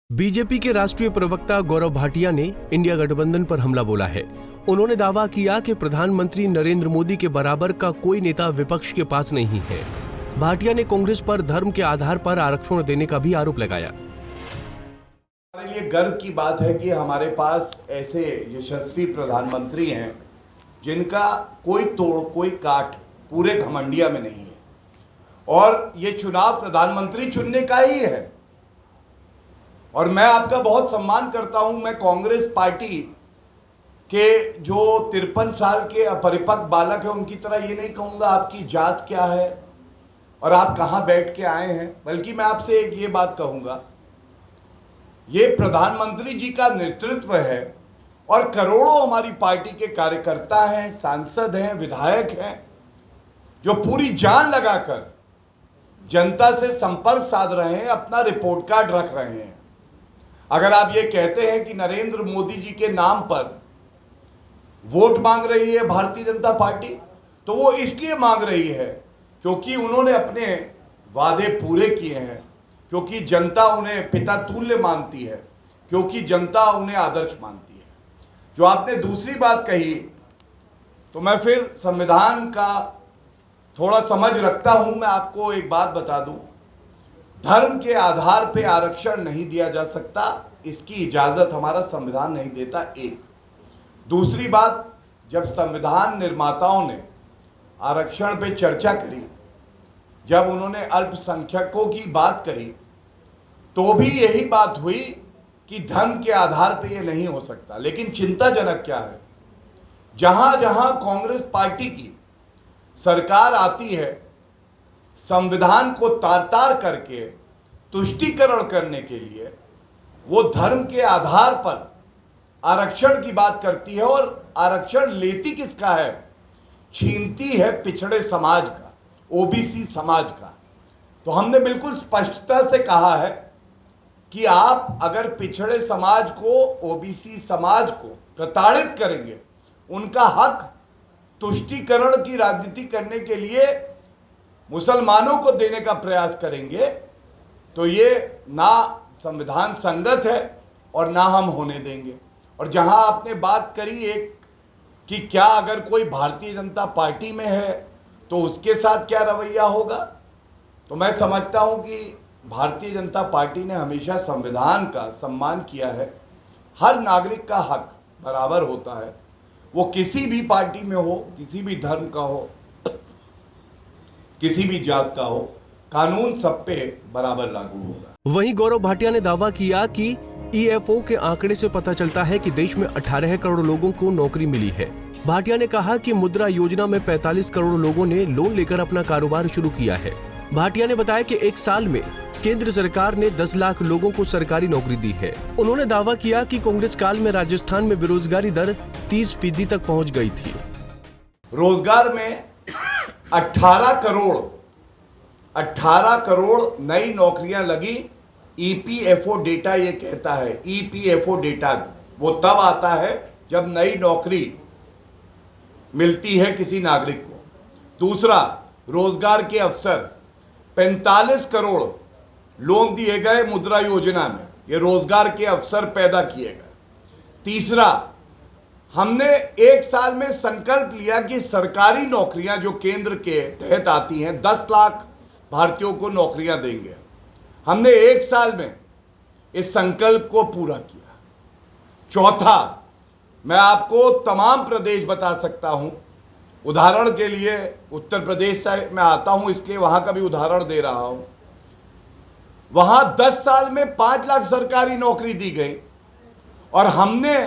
BJP के राष्ट्रीय प्रवक्ता गौरव भाटिया ने इंडिया गठबंधन पर हमला बोला है। उन्होंने दावा किया कि प्रधानमंत्री नरेंद्र मोदी के बराबर का कोई नेता विपक्ष के पास नहीं है। भाटिया ने कांग्रेस पर धर्म के आधार पर आरक्षण देने का भी आरोप लगाया। हमारे लिए गर्व की बात है कि हमारे पास ऐसे यशस्वी प्रधानमंत्री हैं जिनका कोई तोड़ कोई काट पूरे घमंडिया में नहीं है, और ये चुनाव प्रधानमंत्री चुनने का ही है। और मैं आपका बहुत सम्मान करता हूं। मैं कांग्रेस पार्टी के जो 53 साल के अपरिपक्व बालक हैं उनकी तरह ये नहीं कहूंगा आपकी जात क्या है और आप कहां बैठ के आए हैं, बल्कि मैं आपसे एक ये बात कहूंगा, ये प्रधानमंत्री जी का नेतृत्व है और करोड़ों हमारी पार्टी के कार्यकर्ता हैं, सांसद हैं, विधायक हैं, जो पूरी जान लगाकर जनता से संपर्क साध रहे हैं, अपना रिपोर्ट कार्ड रख रहे हैं। अगर आप ये कहते हैं कि नरेंद्र मोदी जी के नाम पर वोट मांग रही है भारतीय जनता पार्टी, तो वो इसलिए मांग रही है क्योंकि उन्होंने अपने वादे पूरे किए हैं, क्योंकि जनता उन्हें पिता तुल्य मानती है, क्योंकि जनता उन्हें आदर्श मानती है। जो आपने दूसरी बात कही, तो मैं फिर संविधान का थोड़ा समझ रखता हूं। मैं आपको एक बात बता दूं, धर्म के आधार पे आरक्षण नहीं दिया जा सकता, इसकी इजाजत हमारा संविधान नहीं देता। एक दूसरी बात, जब संविधान निर्माताओं ने आरक्षण पे चर्चा करी, जब उन्होंने अल्पसंख्यकों की बात करी, तो भी यही बात हुई कि धर्म के आधार पे ये नहीं हो सकता। लेकिन चिंताजनक क्या है, जहां जहां कांग्रेस पार्टी की सरकार आती है, संविधान को तार तार करके तुष्टीकरण करने के लिए वो धर्म के आधार पर आरक्षण की बात करती है, और आरक्षण लेती किसका है? छीनती है पिछड़े समाज का, ओबीसी समाज का। तो हमने बिल्कुल स्पष्टता से कहा है कि आप अगर पिछड़े समाज को, ओबीसी समाज को प्रताड़ित करेंगे, उनका हक तुष्टीकरण की राजनीति करने के लिए मुसलमानों को देने का प्रयास करेंगे, तो ये ना संविधान संगत है और ना हम होने देंगे। और जहां आपने बात करी एक कि क्या अगर कोई भारतीय जनता पार्टी में है तो उसके साथ क्या रवैया होगा, तो मैं समझता हूं कि भारतीय जनता पार्टी ने हमेशा संविधान का सम्मान किया है। हर नागरिक का हक बराबर होता है, वो किसी भी पार्टी में हो, किसी भी धर्म का हो, किसी भी जात का हो, कानून सब पे बराबर लागू होगा। वहीं गौरव भाटिया ने दावा किया कि ईएफओ के आंकड़े से पता चलता है कि देश में 18 करोड़ लोगों को नौकरी मिली है। भाटिया ने कहा कि मुद्रा योजना में 45 करोड़ लोगों ने लोन लेकर अपना कारोबार शुरू किया है। भाटिया ने बताया कि एक साल में केंद्र सरकार ने 10 लाख लोगों को सरकारी नौकरी दी है। उन्होंने दावा किया कि कांग्रेस काल में राजस्थान में बेरोजगारी दर 30% तक पहुँच गयी थी। रोजगार में 18 करोड़ नई नौकरियां लगी। ईपीएफओ डेटा ये कहता है, ईपीएफओ डेटा वो तब आता है जब नई नौकरी मिलती है किसी नागरिक को। दूसरा, रोजगार के अवसर 45 करोड़ लोन दिए गए मुद्रा योजना में, ये रोजगार के अवसर पैदा किए गए। तीसरा, हमने एक साल में संकल्प लिया कि सरकारी नौकरियां जो केंद्र के तहत आती हैं, 10 लाख भारतीयों को नौकरियां देंगे। हमने एक साल में इस संकल्प को पूरा किया। चौथा, मैं आपको तमाम प्रदेश बता सकता हूं। उदाहरण के लिए उत्तर प्रदेश से मैं आता हूं, इसलिए वहां का भी उदाहरण दे रहा हूं। वहां 10 साल में 5 लाख सरकारी नौकरी दी गई, और हमने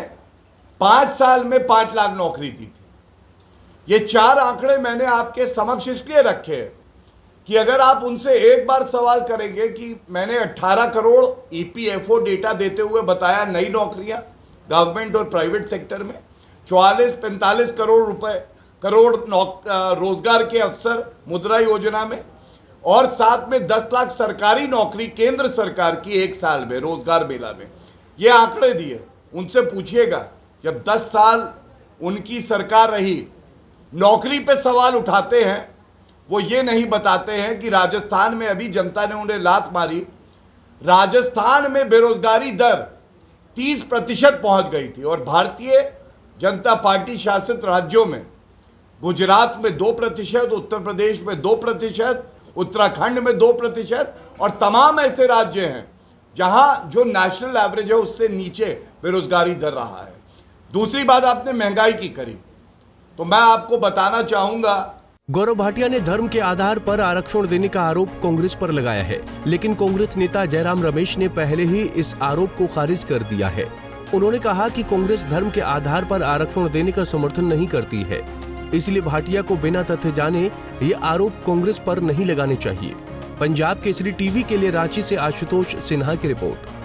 5 साल में 5 लाख नौकरी दी थी। ये 4 आंकड़े मैंने आपके समक्ष इसलिए रखे कि अगर आप उनसे एक बार सवाल करेंगे कि मैंने 18 करोड़ ईपीएफओ डेटा देते हुए बताया नई नौकरियां गवर्नमेंट और प्राइवेट सेक्टर में, 44-45 करोड़ रोजगार के अवसर मुद्रा योजना में, और साथ में 10 लाख सरकारी नौकरी केंद्र सरकार की एक साल में रोजगार मेला में, ये आंकड़े दिए। उनसे पूछिएगा, जब 10 साल उनकी सरकार रही, नौकरी पे सवाल उठाते हैं, वो ये नहीं बताते हैं कि राजस्थान में अभी जनता ने उन्हें लात मारी, राजस्थान में बेरोजगारी दर 30% पहुंच गई थी और भारतीय जनता पार्टी शासित राज्यों में गुजरात में 2%, उत्तर प्रदेश में 2%, उत्तराखंड में 2% और तमाम ऐसे राज्य हैं जहां जो नेशनल एवरेज है उससे नीचे बेरोजगारी दर रहा है। दूसरी बात आपने महंगाई की करी, तो मैं आपको बताना चाहूंगा। गौरव भाटिया ने धर्म के आधार पर आरक्षण देने का आरोप कांग्रेस पर लगाया है, लेकिन कांग्रेस नेता जयराम रमेश ने पहले ही इस आरोप को खारिज कर दिया है। उन्होंने कहा कि कांग्रेस धर्म के आधार पर आरक्षण देने का समर्थन नहीं करती है, इसलिए भाटिया को बिना तथ्य जाने ये आरोप कांग्रेस पर नहीं लगाने चाहिए। पंजाब केसरी टीवी के लिए रांची से आशुतोष सिन्हा की रिपोर्ट।